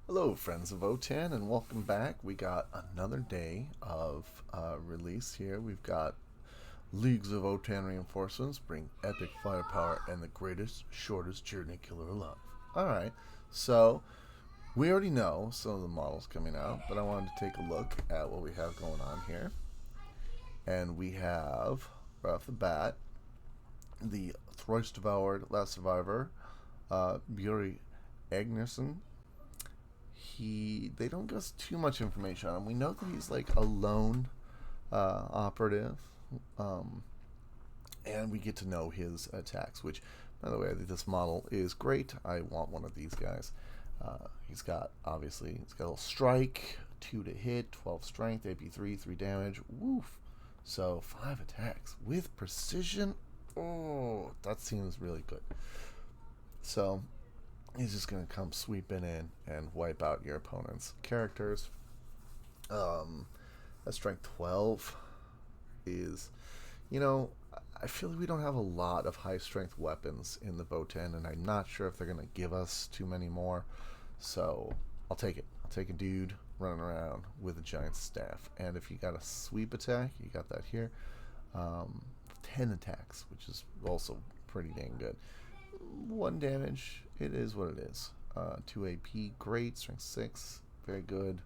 Hello, friends of Votann, and welcome back. We got another day of release here. We've got Leagues of Votann reinforcements bring epic firepower and the greatest, shortest journey killer alive. Alright, so we already know some of the models coming out, but I wanted to take a look at what we have going on here. And we have, right off the bat, the thrice devoured last survivor, Buri Agnerson. They don't give us too much information on him. We know that he's like a lone operative, um, and we get to know his attacks. Which, by the way, I think this model is great. I want one of these guys. He's got a little strike, 2 to hit, 12 strength, AP3, 3 damage. Woof. So 5 attacks with precision. Oh, that seems really good. So he's just going to come sweeping in and wipe out your opponent's characters. That strength 12 is, you know, I feel like we don't have a lot of high strength weapons in the Votann, and I'm not sure if they're going to give us too many more. So I'll take it. I'll take a dude running around with a giant staff. And if you got a sweep attack, you got that here. 10 attacks, which is also pretty dang good. 1 damage, it is what it is. 2 AP, great. Strength 6, very good.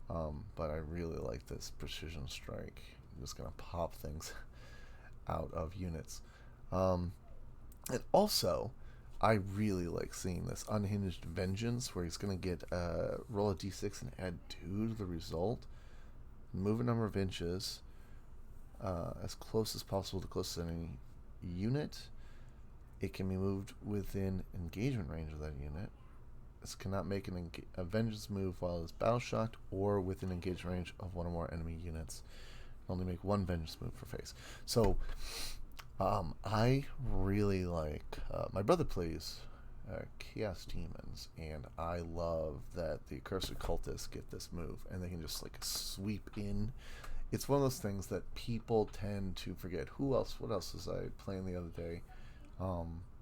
But I really like this precision strike. I'm just going to pop things out of units. And also, I really like seeing this unhinged vengeance, where he's going to get roll a d6 and add 2 to the result. Move a number of inches as close as possible to closest enemy unit. It can be moved within engagement range of that unit. This cannot make a vengeance move while it's battle shocked or within engagement range of one or more enemy units. Only make 1 vengeance move per phase. So, I really like. My brother plays Chaos Demons, and I love that the Accursed Cultists get this move, and they can just like sweep in. It's one of those things that people tend to forget. What else was I playing the other day?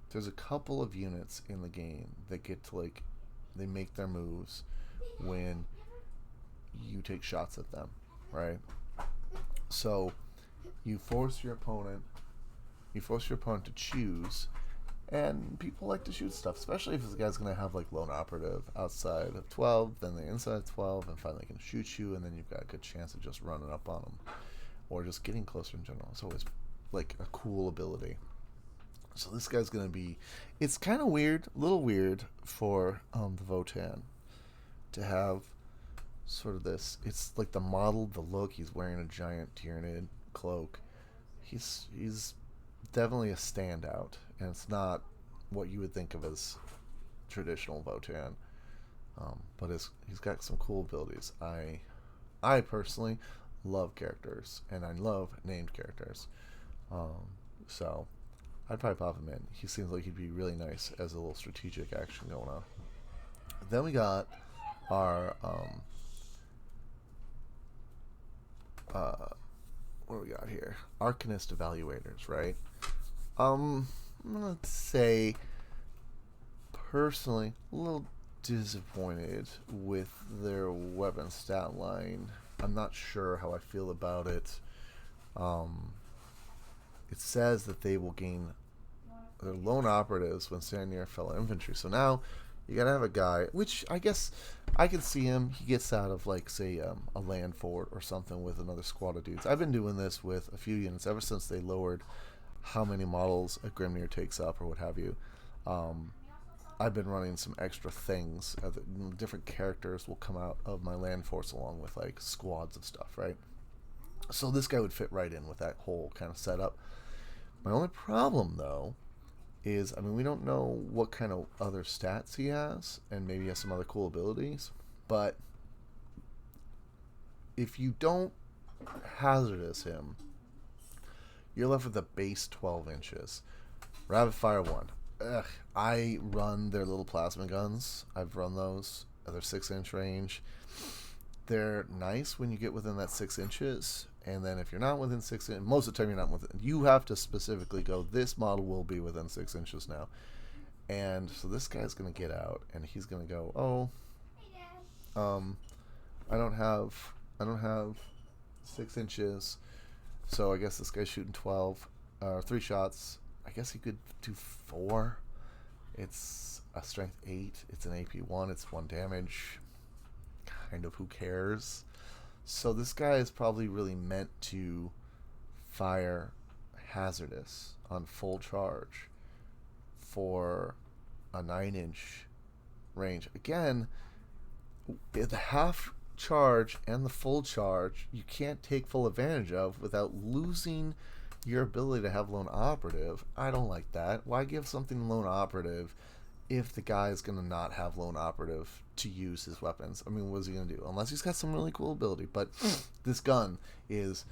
There's a couple of units in the game that get to they make their moves when you take shots at them, right? So you force your opponent to choose, and people like to shoot stuff, especially if this guy's going to have like lone operative outside of 12, then the inside of 12, and finally can shoot you, and then you've got a good chance of just running up on them or just getting closer in general. It's always like a cool ability. So this guy's going to be, it's kind of weird, a little weird for the Votann to have sort of this. It's like the model, the look. He's wearing a giant Tyranid cloak. He's definitely a standout, and it's not what you would think of as traditional Votann. But he's got some cool abilities. I personally love characters, and I love named characters. So I'd probably pop him in. He seems like he'd be really nice as a little strategic action going on. Then we got our what do we got here? Arcanist evaluators, right? I'm gonna say personally a little disappointed with their weapon stat line. I'm not sure how I feel about it. It says that they will gain their lone operatives when standing near fellow infantry. So now you gotta have a guy, which I guess I can see him. He gets out of say a land fort or something with another squad of dudes. I've been doing this with a few units ever since they lowered how many models a Grimnir takes up or what have you. I've been running some extra things. Different characters will come out of my land force along with like squads of stuff, right? So this guy would fit right in with that whole kind of setup. My only problem though is, we don't know what kind of other stats he has, and maybe he has some other cool abilities, but if you don't hazardous him, you're left with a base 12 inches. Rapid Fire 1. Ugh, I run their little plasma guns. I've run those. They're 6-inch range. They're nice when you get within that 6 inches, and then if you're not within 6 inches, most of the time you're not within, you have to specifically go, this model will be within 6 inches now. And so this guy's going to get out, and he's going to go, oh, Um, I don't have I don't have 6 inches, so I guess this guy's shooting 12 3 shots. I guess he could do 4. It's a strength 8. It's an AP 1. It's 1 damage. Kind of, who cares? So this guy is probably really meant to fire hazardous on full charge for a 9-inch range. Again, the half charge and the full charge you can't take full advantage of without losing your ability to have lone operative. I don't like that. Why give something lone operative if the guy is going to not have lone operative to use his weapons? I mean, what is he going to do? Unless he's got some really cool ability. But this gun is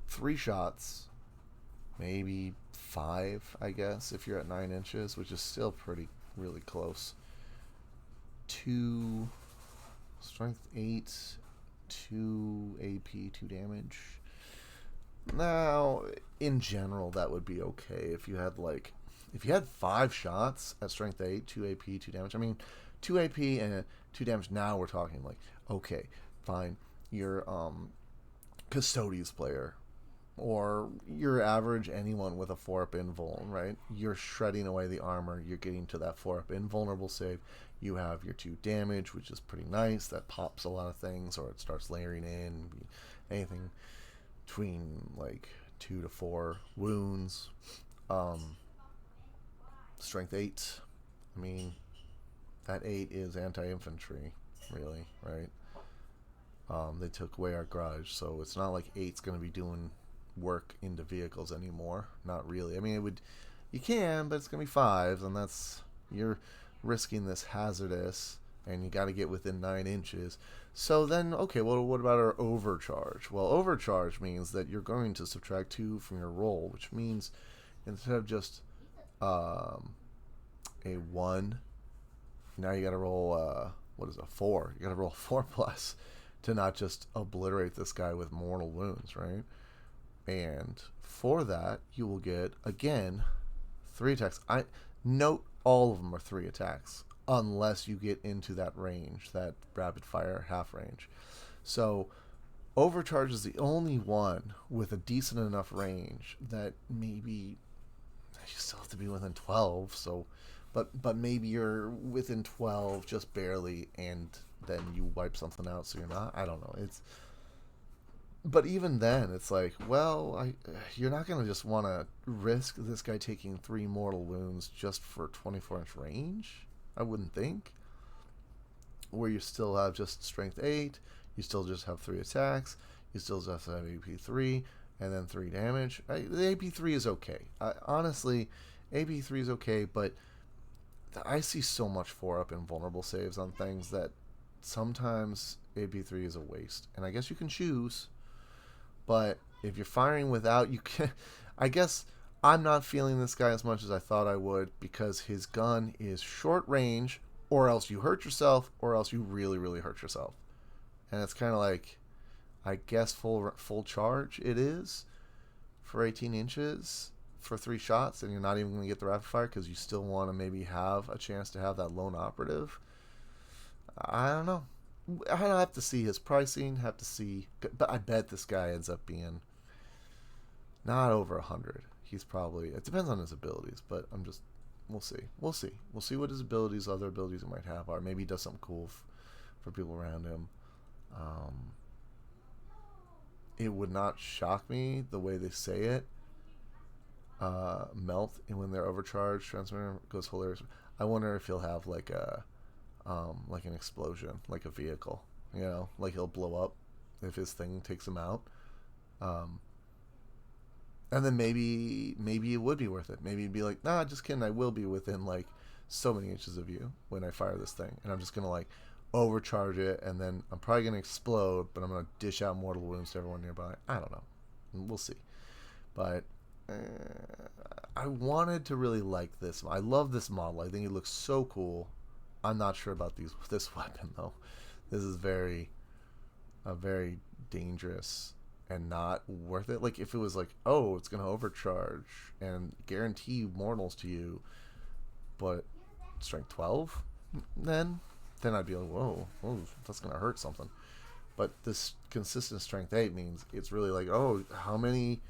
3 shots, maybe 5, I guess, if you're at 9 inches, which is still pretty, really close. 2 strength 8, 2 AP, 2 damage. Now, in general, that would be okay if you had if you had 5 shots at strength 8, 2 AP, 2 damage. I mean, 2 AP and 2 damage. Now we're talking okay, fine. You're Custodes player, or your average anyone with a 4-up invuln, right? You're shredding away the armor. You're getting to that 4-up invulnerable save. You have your 2 damage, which is pretty nice. That pops a lot of things, or it starts layering in anything between 2 to 4 wounds. Strength 8. I mean, that 8 is anti-infantry, really, right? They took away our grudge, so it's not like 8's going to be doing work into vehicles anymore. Not really. I mean, it would. You can, but it's going to be 5s, and you're risking this hazardous, and you got to get within 9 inches. So then, okay, well, what about our overcharge? Well, overcharge means that you're going to subtract 2 from your roll, which means instead of just a 1, now you got to roll a 4. You got to roll 4 plus to not just obliterate this guy with mortal wounds, right? And for that, you will get, again, 3 attacks. I note all of them are 3 attacks, unless you get into that range, that rapid fire half range. So overcharge is the only one with a decent enough range that maybe you still have to be within 12. So, but maybe you're within 12 just barely, and then you wipe something out, so you're not. I don't know. But even then, it's you're not going to just want to risk this guy taking 3 mortal wounds just for 24-inch range, I wouldn't think. Where you still have just strength 8, you still just have 3 attacks, you still just have AP3, and then 3 damage. The AP3 is okay. Honestly, AP3 is okay, but I see so much 4-up invulnerable saves on things that sometimes AP3 is a waste. And I guess you can choose. But if you're firing without, you can. I guess I'm not feeling this guy as much as I thought I would, because his gun is short range, or else you hurt yourself, or else you really, really hurt yourself. And it's kind of I guess full charge it is for 18 inches for 3 shots, and you're not even going to get the rapid fire because you still want to maybe have a chance to have that lone operative. I don't know. I have to see his pricing, have to see, but I bet this guy ends up being not over 100. He's probably, it depends on his abilities, but we'll see. We'll see what his other abilities he might have are. Maybe he does something cool for people around him. It would not shock me the way they say it. Melt, and when they're overcharged, transmitter goes hilarious. I wonder if he'll have an explosion, like a vehicle, he'll blow up if his thing takes him out. And then maybe it would be worth it. Maybe he'd be like, nah, just kidding, I will be within so many inches of you when I fire this thing, and I'm just gonna overcharge it, and then I'm probably gonna explode, but I'm gonna dish out mortal wounds to everyone nearby. I don't know. We'll see. But I wanted to really like this. I love this model. I think it looks so cool. I'm not sure about this weapon though. This is a very dangerous and not worth it. If it was it's gonna overcharge and guarantee mortals to you, but strength 12, then then I'd be like, whoa, whoa, that's gonna hurt something. But this consistent strength 8 means it's really like, oh, how many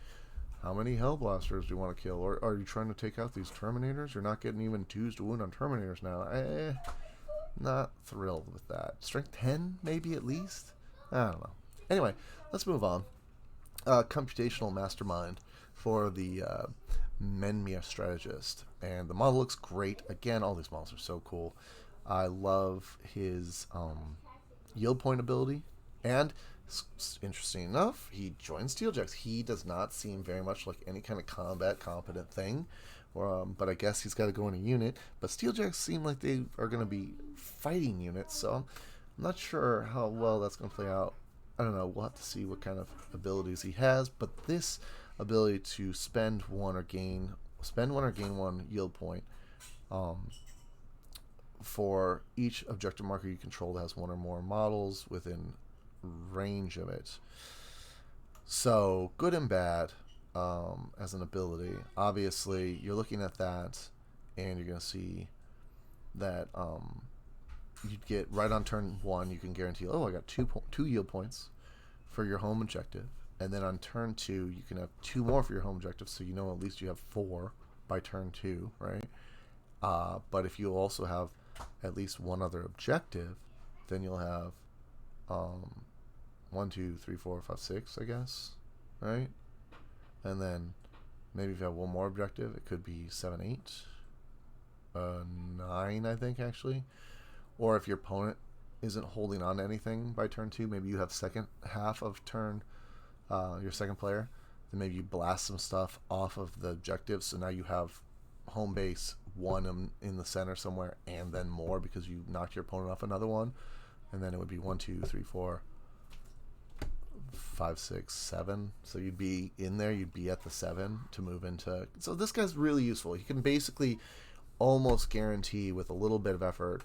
Hellblasters do you want to kill? Or are you trying to take out these Terminators? You're not getting even 2s to wound on Terminators now. Not thrilled with that. Strength 10, maybe at least? I don't know. Anyway, let's move on. Computational Mastermind for the Menmir Strategist. And the model looks great. Again, all these models are so cool. I love his yield point ability. And interesting enough, he joins Steeljax. He does not seem very much like any kind of combat competent thing. But I guess he's got to go in a unit. But Steeljax seem like they are going to be fighting units, so I'm not sure how well that's going to play out. I don't know. We'll have to see what kind of abilities he has. But this ability to spend one or gain one yield point for each objective marker you control that has one or more models within range of it. So good and bad as an ability. Obviously, you're looking at that, and you're going to see that you'd get right on turn 1. You can guarantee, oh, I got two yield points for your home objective, and then on turn 2, you can have 2 more for your home objective. So you know at least you have 4 by turn 2, right? But if you also have at least one other objective, then you'll have 1, 2, 3, 4, 5, 6, I guess, right? And then maybe if you have one more objective, it could be 7, 8, 9, I think, actually. Or if your opponent isn't holding on to anything by turn 2, maybe you have second half of turn, your second player, then maybe you blast some stuff off of the objective, so now you have home base 1 in the center somewhere, and then more because you knocked your opponent off another one. And then it would be 1, 2, 3, 4, 5, 6, 7. So you'd be in there, you'd be at the 7 to move into. So this guy's really useful. He can basically almost guarantee with a little bit of effort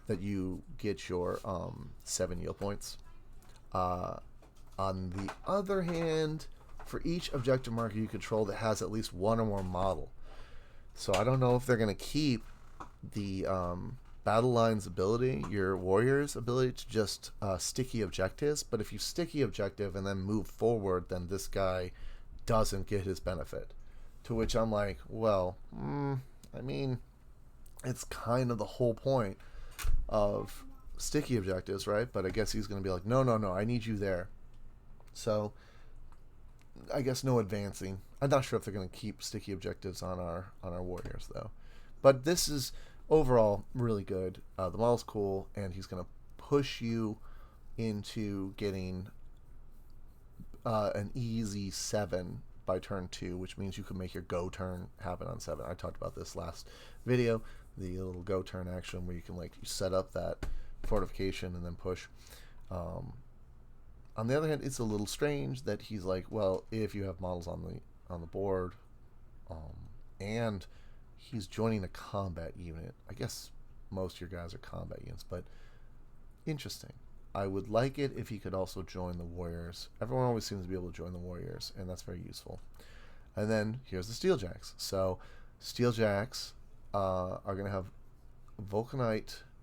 that you get your 7 yield points. On the other hand, for each objective marker you control that has at least one or more model. So I don't know if they're going to keep the Battle Line's ability, your warrior's ability to just sticky objectives, but if you sticky objective and then move forward, then this guy doesn't get his benefit. To which I'm like, well, I mean, it's kind of the whole point of sticky objectives, right? But I guess he's going to be like, no, I need you there. So I guess no advancing. I'm not sure if they're going to keep sticky objectives on our warriors though. But this is overall really good. The model's cool, and he's going to push you into getting an easy 7 by turn 2, which means you can make your go turn happen on 7. I talked about this last video, the little go turn action where you can you set up that fortification and then push. On the other hand, it's a little strange that he's like, well, if you have models on the board, and he's joining a combat unit. I guess most of your guys are combat units, but interesting. I would like it if he could also join the warriors. Everyone always seems to be able to join the warriors, and that's very useful. And then here's the Steeljacks. So Steeljacks are going to have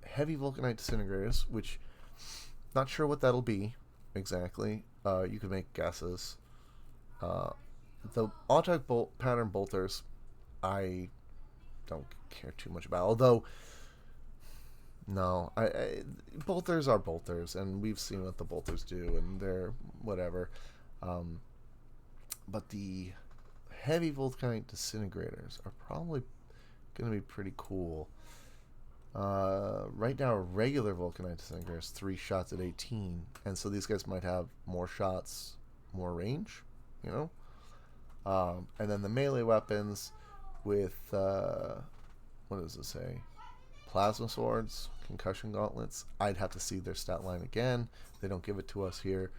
heavy Vulcanite disintegrators, which not sure what that'll be exactly. You can make guesses. The automatic pattern bolters, I don't care too much about. Although, no, bolters are bolters, and we've seen what the bolters do, and they're whatever. But the heavy Vulcanite disintegrators are probably going to be pretty cool. Right now, a regular Vulcanite disintegrator is 3 shots at 18, and so these guys might have more shots, more range, you know? And then the melee weapons with, what does it say? Plasma swords, concussion gauntlets. I'd have to see their stat line again. They don't give it to us here.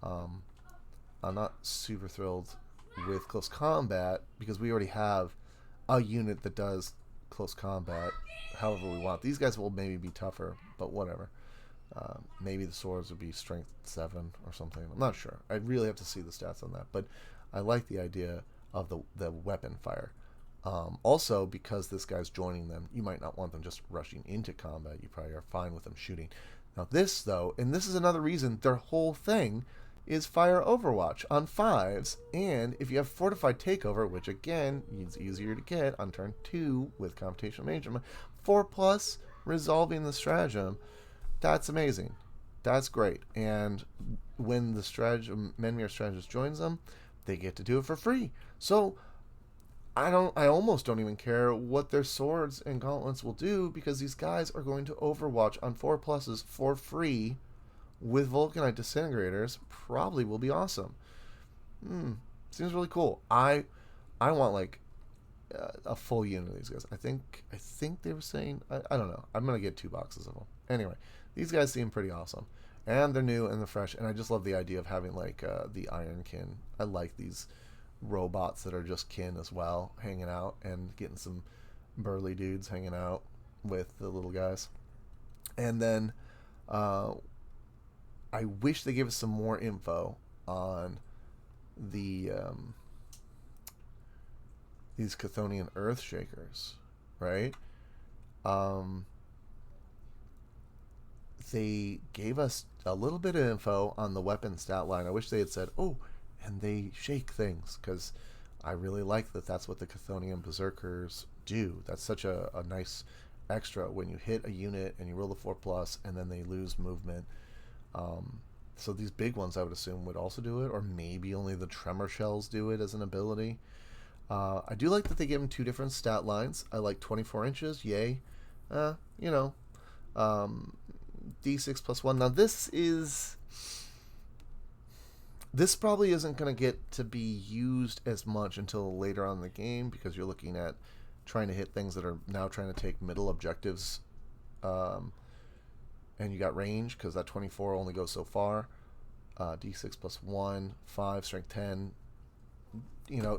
I'm not super thrilled with close combat because we already have a unit that does close combat however we want. These guys will maybe be tougher, but whatever. Maybe the swords would be strength 7 or something. I'm not sure. I really have to see the stats on that, but I like the idea of the weapon fire. Also, because this guy's joining them, you might not want them just rushing into combat. You probably are fine with them shooting. Now, this, though, and this is another reason their whole thing is fire Overwatch on 5s. And if you have Fortified Takeover, which again is easier to get on turn 2 with Computational Management, 4 plus resolving the stratagem, that's amazing. That's great. And when the Menmir strategist joins them, they get to do it for free. So I almost don't even care what their swords and gauntlets will do, because these guys are going to Overwatch on 4 pluses for free with Vulcanite Disintegrators. Probably will be awesome. Seems really cool. I want like a full unit of these guys. I think they were saying, I don't know. I'm gonna get 2 boxes of them. Anyway, these guys seem pretty awesome, and they're new and they're fresh. And I just love the idea of having like the Ironkin. I like these robots that are just kin as well, hanging out and getting some burly dudes hanging out with the little guys. And then I wish they gave us some more info on the these Chthonian Earthshakers, right? They gave us a little bit of info on the weapon stat line. I wish they had said, oh, and they shake things, because I really like that that's what the Chthonian Berserkers do. That's such a nice extra when you hit a unit and you roll the 4 plus and then they lose movement. So these big ones I would assume would also do it, or maybe only the Tremor Shells do it as an ability. I do like that they give them 2 different stat lines. I like 24 inches, yay. D6 plus 1. Now this probably isn't going to get to be used as much until later on in the game, because you're looking at trying to hit things that are now trying to take middle objectives, and you got range, because that 24 only goes so far. D6 plus 1, 5, strength 10.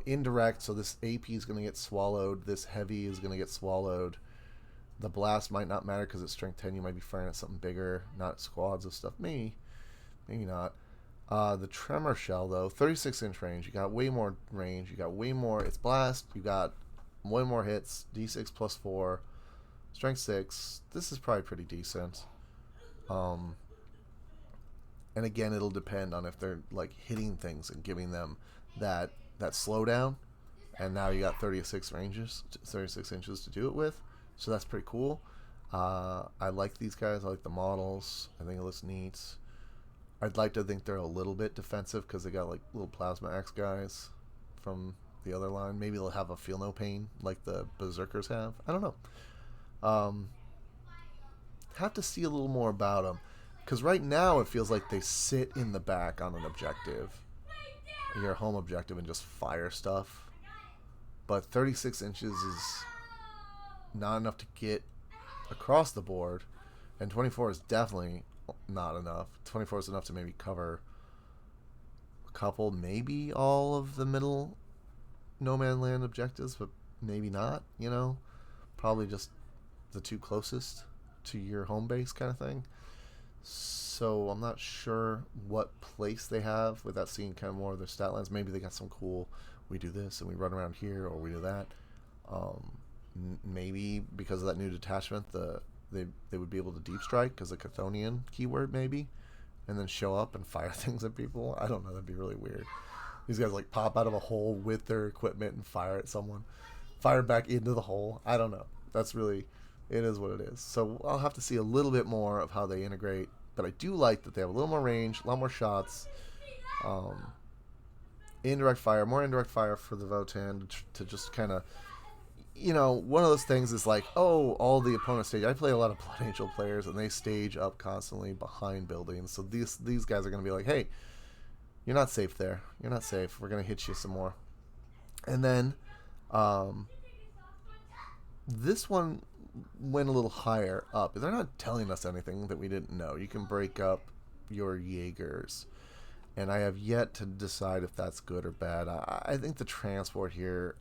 Indirect, so this AP is going to get swallowed. This heavy is going to get swallowed. The blast might not matter because it's strength 10. You might be firing at something bigger, not squads of stuff. Maybe not. The Tremor Shell, though, 36-inch range. You got way more range. You got way more. It's blast. You got way more hits. D6 plus 4. Strength 6. This is probably pretty decent. And again, it'll depend on if they're like hitting things and giving them that slowdown. And now you got 36 inches to do it with. So that's pretty cool. I like these guys. I like the models. I think it looks neat. I'd like to think they're a little bit defensive because they got like little plasma axe guys from the other line. Maybe they'll have a feel no pain like the Berserkers have. I don't know. Have to see a little more about them, because right now it feels like they sit in the back on an objective, your home objective, and just fire stuff. But 36 inches is not enough to get across the board, and 24 is definitely not enough. 24 is enough to maybe cover a couple, maybe all of the middle no man land objectives, but maybe not. Probably just the 2 closest to your home base kind of thing. So I'm not sure what place they have without seeing kind of more of their stat lines. Maybe they got some cool, we do this and we run around here, or we do that. Maybe because of that new detachment, they would be able to deep strike because of Chthonian keyword, maybe, and then show up and fire things at people. I don't know. That'd be really weird. These guys like pop out of a hole with their equipment and fire at someone, fire back into the hole. I don't know. It is what it is. So I'll have to see a little bit more of how they integrate. But I do like that they have a little more range, a lot more shots. Indirect fire, more indirect fire for the Votann to just kind of, one of those things is like, oh, all the opponents stage. I play a lot of Blood Angel players, and they stage up constantly behind buildings. So these guys are going to be like, hey, you're not safe there. You're not safe. We're going to hit you some more. And then this one went a little higher up. They're not telling us anything that we didn't know. You can break up your Jaegers, and I have yet to decide if that's good or bad. I think the transport here,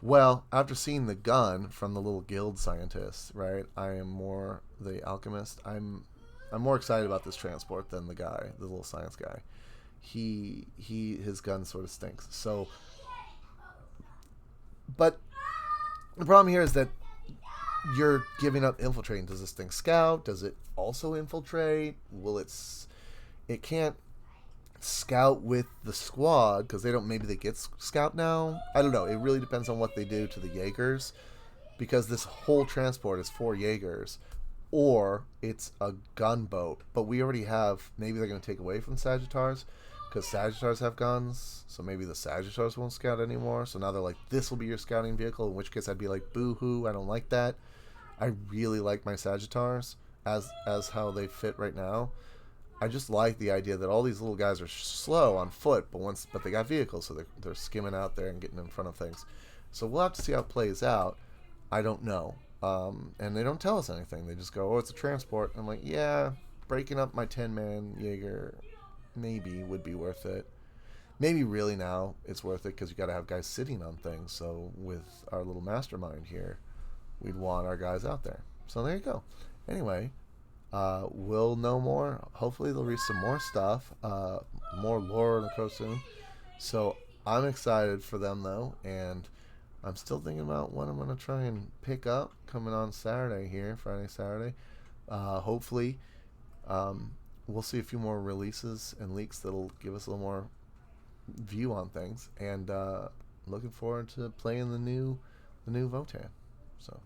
well, after seeing the gun from the little guild scientist, right, I am more the alchemist. I'm more excited about this transport than the little science guy. His gun sort of stinks. So But the problem here is that you're giving up infiltrating. Does this thing scout? Does it also infiltrate? Will it can't scout with the squad because they don't. Maybe they get scout now. I don't know. It really depends on what they do to the Jaegers, because this whole transport is 4 Jaegers, or it's a gunboat. But we already have. Maybe they're going to take away from Sagittars because Sagittars have guns. So maybe the Sagittars won't scout anymore. So now they're like, this will be your scouting vehicle. In which case, I'd be like, boo hoo. I don't like that. I really like my Sagittars as how they fit right now. I just like the idea that all these little guys are slow on foot, but they got vehicles, so they're skimming out there and getting in front of things. So we'll have to see how it plays out. I don't know, and they don't tell us anything. They just go, "Oh, it's a transport." I'm like, "Yeah, breaking up my 10-man Jaeger maybe would be worth it. Maybe really now it's worth it because you got to have guys sitting on things. So with our little mastermind here, we'd want our guys out there. So there you go. Anyway, we'll know more. Hopefully they'll release some more stuff, more lore in the Crow soon. So I'm excited for them though, and I'm still thinking about what I'm gonna try and pick up coming on Saturday here, Friday, Saturday. Hopefully, we'll see a few more releases and leaks that'll give us a little more view on things, and looking forward to playing the new Votann. So.